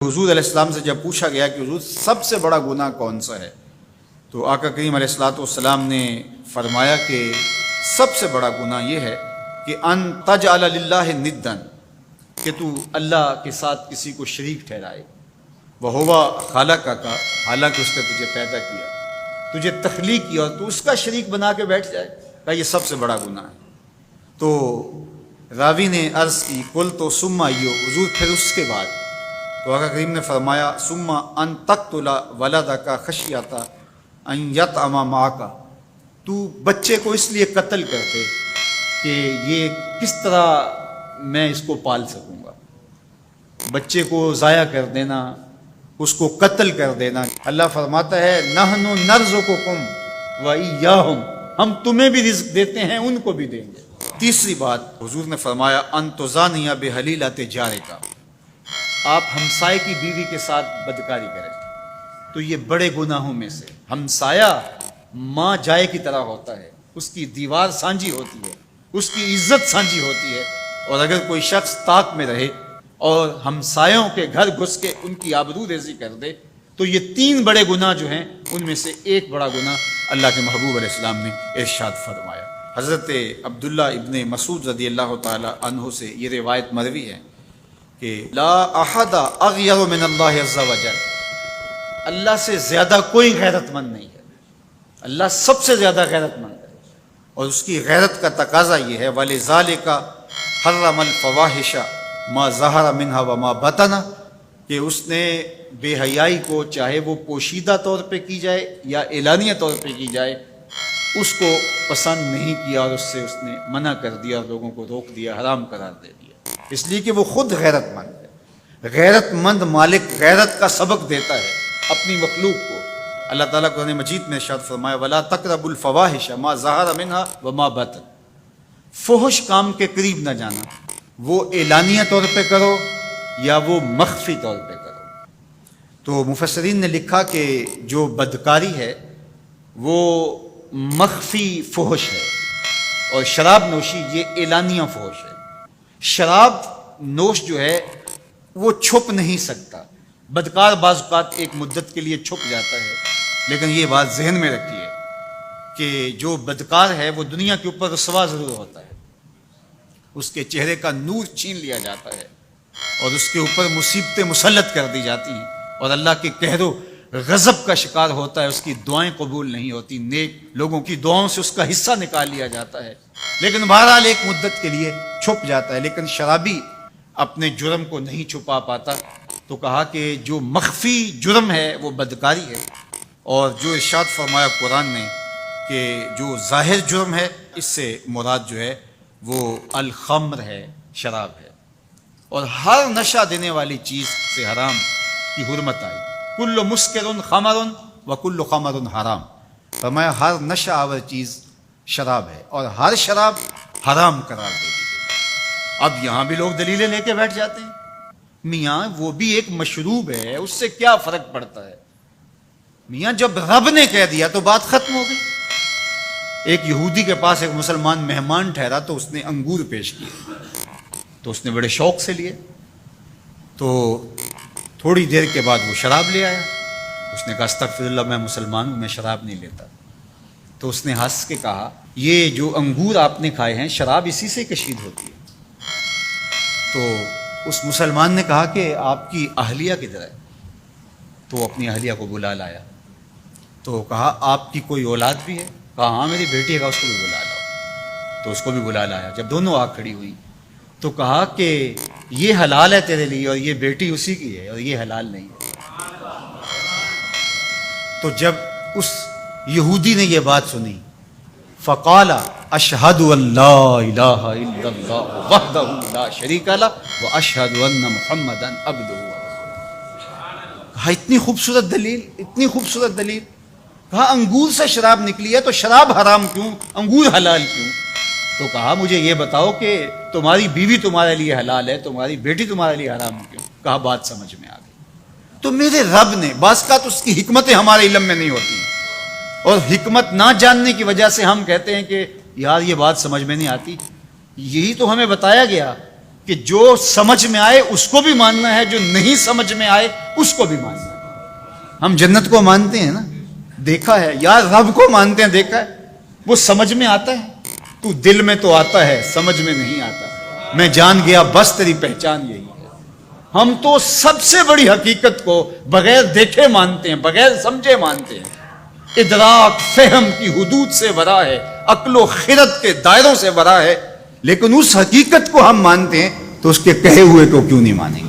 حضور علیہ السلام سے جب پوچھا گیا کہ حضور سب سے بڑا گناہ کون سا ہے، تو آقا کریم علیہ السلام نے فرمایا کہ سب سے بڑا گناہ یہ ہے کہ ان تجعل للہ ندا، کہ تو اللہ کے ساتھ کسی کو شریک ٹھہرائے، وہو خالقک، حالانکہ اس نے تجھے پیدا کیا، تجھے تخلیق کیا اور تو اس کا شریک بنا کے بیٹھ جائے، کہ یہ سب سے بڑا گناہ ہے۔ تو راوی نے عرض کی قل تو ثم ایو، حضور پھر اس کے بعد؟ تو آقا کریم نے فرمایا ثم ان تقتل ولدک خشیۃ ان یطعم معک، تو بچے کو اس لیے قتل کرتے کہ یہ کس طرح میں اس کو پال سکوں گا، بچے کو ضائع کر دینا، اس کو قتل کر دینا۔ اللہ فرماتا ہے نحن نرزقکم وایاہم، ہم تمہیں بھی رزق دیتے ہیں، ان کو بھی دیں گے۔ تیسری بات حضور نے فرمایا ان تزانی بحلیلۃ جارک، آپ ہمسائے کی بیوی کے ساتھ بدکاری کریں، تو یہ بڑے گناہوں میں سے۔ ہمسایہ ماں جائے کی طرح ہوتا ہے، اس کی دیوار سانجھی ہوتی ہے، اس کی عزت سانجھی ہوتی ہے، اور اگر کوئی شخص طاق میں رہے اور ہمسایوں کے گھر گھس کے ان کی آبرو ریزی کر دے، تو یہ تین بڑے گناہ جو ہیں ان میں سے ایک بڑا گناہ اللہ کے محبوب علیہ السلام نے ارشاد فرمایا۔ حضرت عبداللہ ابن مسعود رضی اللہ تعالی عنہ سے یہ روایت مروی ہے کہ لا احد اغیر من اللہ عز وجل، اللہ سے زیادہ کوئی غیرت مند نہیں ہے، اللہ سب سے زیادہ غیرت مند ہے، اور اس کی غیرت کا تقاضا یہ ہے وَلِذَالِكَ حَرَّمَ الْفَوَاحِشَ مَا ظَهَرَ مِنْهَا وَمَا بَطَنَ، کہ اس نے بے حیائی کو چاہے وہ پوشیدہ طور پہ کی جائے یا اعلانیہ طور پہ کی جائے، اس کو پسند نہیں کیا، اور اس سے اس نے منع کر دیا اور لوگوں کو روک دیا، حرام قرار دے دیا، اس لیے کہ وہ خود غیرت مند ہے۔ غیرت مند مالک غیرت کا سبق دیتا ہے اپنی مخلوق کو۔ اللہ تعالیٰ قرآن مجید میں ارشاد فرمایا وَلَا تَقْرَبُوا الْفَوَاحِشَ مَا ظَهَرَ مِنْهَا وَمَا بَطَنَ، فحش کام کے قریب نہ جانا، وہ اعلانیہ طور پہ کرو یا وہ مخفی طور پہ کرو۔ تو مفسرین نے لکھا کہ جو بدکاری ہے وہ مخفی فحش ہے، اور شراب نوشی یہ اعلانیہ فحش ہے۔ شراب نوش جو ہے وہ چھپ نہیں سکتا، بدکار بعض اوقات ایک مدت کے لیے چھپ جاتا ہے، لیکن یہ بات ذہن میں رکھیے کہ جو بدکار ہے وہ دنیا کے اوپر رسوا ضرور ہوتا ہے، اس کے چہرے کا نور چھین لیا جاتا ہے، اور اس کے اوپر مصیبتیں مسلط کر دی جاتی ہیں، اور اللہ کے قہر و غضب کا شکار ہوتا ہے، اس کی دعائیں قبول نہیں ہوتی، نیک لوگوں کی دعاؤں سے اس کا حصہ نکال لیا جاتا ہے، لیکن بہرحال ایک مدت کے لیے چھپ جاتا ہے۔ لیکن شرابی اپنے جرم کو نہیں چھپا پاتا، تو کہا کہ جو مخفی جرم ہے وہ بدکاری ہے، اور جو ارشاد فرمایا قرآن نے کہ جو ظاہر جرم ہے اس سے مراد جو ہے وہ الخمر ہے، شراب ہے، اور ہر نشہ دینے والی چیز سے حرام کی حرمت آئی، کل مسکر خمر وکل خمر حرام، فرمایا ہر نشہ آور چیز شراب ہے، اور ہر شراب حرام قرار دے دی گئی۔ اب یہاں بھی لوگ دلیلیں لے کے بیٹھ جاتے ہیں، میاں وہ بھی ایک مشروب ہے، اس سے کیا فرق پڑتا ہے؟ میاں جب رب نے کہہ دیا تو بات ختم ہو گئی۔ ایک یہودی کے پاس ایک مسلمان مہمان ٹھہرا، تو اس نے انگور پیش کیے، تو اس نے بڑے شوق سے لیے، تو تھوڑی دیر کے بعد وہ شراب لے آیا۔ اس نے کہا استغفر اللہ، میں مسلمان ہوں، میں شراب نہیں لیتا۔ تو اس نے ہنس کے کہا یہ جو انگور آپ نے کھائے ہیں شراب اسی سے کشید ہوتی ہے۔ تو اس مسلمان نے کہا کہ آپ کی اہلیہ کدھر ہے؟ تو وہ اپنی اہلیہ کو بلا لایا، تو کہا آپ کی کوئی اولاد بھی ہے؟ کہا ہاں میری بیٹی ہے، اس کو بھی بلا لاؤ۔ تو اس کو بھی بلا لایا۔ جب دونوں آ کھڑی ہوئی تو کہا کہ یہ حلال ہے تیرے لیے، اور یہ بیٹی اسی کی ہے، اور یہ حلال نہیں ہے۔ تو جب اس یہودی نے یہ بات سنی فقال اشہد ان لا الہ الا اللہ وحدہ لا شریک لہ واشہد ان محمدا عبدہ ورسولہ۔ کہا اتنی خوبصورت دلیل، اتنی خوبصورت دلیل۔ کہا انگور سے شراب نکلی ہے تو شراب حرام کیوں، انگور حلال کیوں؟ تو کہا مجھے یہ بتاؤ کہ تمہاری بیوی تمہارے لیے حلال ہے، تمہاری بیٹی تمہارے لیے حرام کیوں؟ کہا بات سمجھ میں آ گئی۔ تو میرے رب نے بعض کا تو اس کی حکمتیں ہمارے علم میں نہیں ہوتی، اور حکمت نہ جاننے کی وجہ سے ہم کہتے ہیں کہ یار یہ بات سمجھ میں نہیں آتی۔ یہی تو ہمیں بتایا گیا کہ جو سمجھ میں آئے اس کو بھی ماننا ہے، جو نہیں سمجھ میں آئے اس کو بھی ماننا ہے۔ ہم جنت کو مانتے ہیں نا، دیکھا ہے، یا رب کو مانتے ہیں، دیکھا ہے، وہ سمجھ میں آتا ہے، تو دل میں تو آتا ہے، سمجھ میں نہیں آتا۔ میں جان گیا بس تیری پہچان یہی ہے۔ ہم تو سب سے بڑی حقیقت کو بغیر دیکھے مانتے ہیں، بغیر سمجھے مانتے ہیں۔ ادراک فہم کی حدود سے ورا ہے، عقل و خرد کے دائروں سے ورا ہے، لیکن اس حقیقت کو ہم مانتے ہیں تو اس کے کہے ہوئے کو کیوں نہیں مانیں گے؟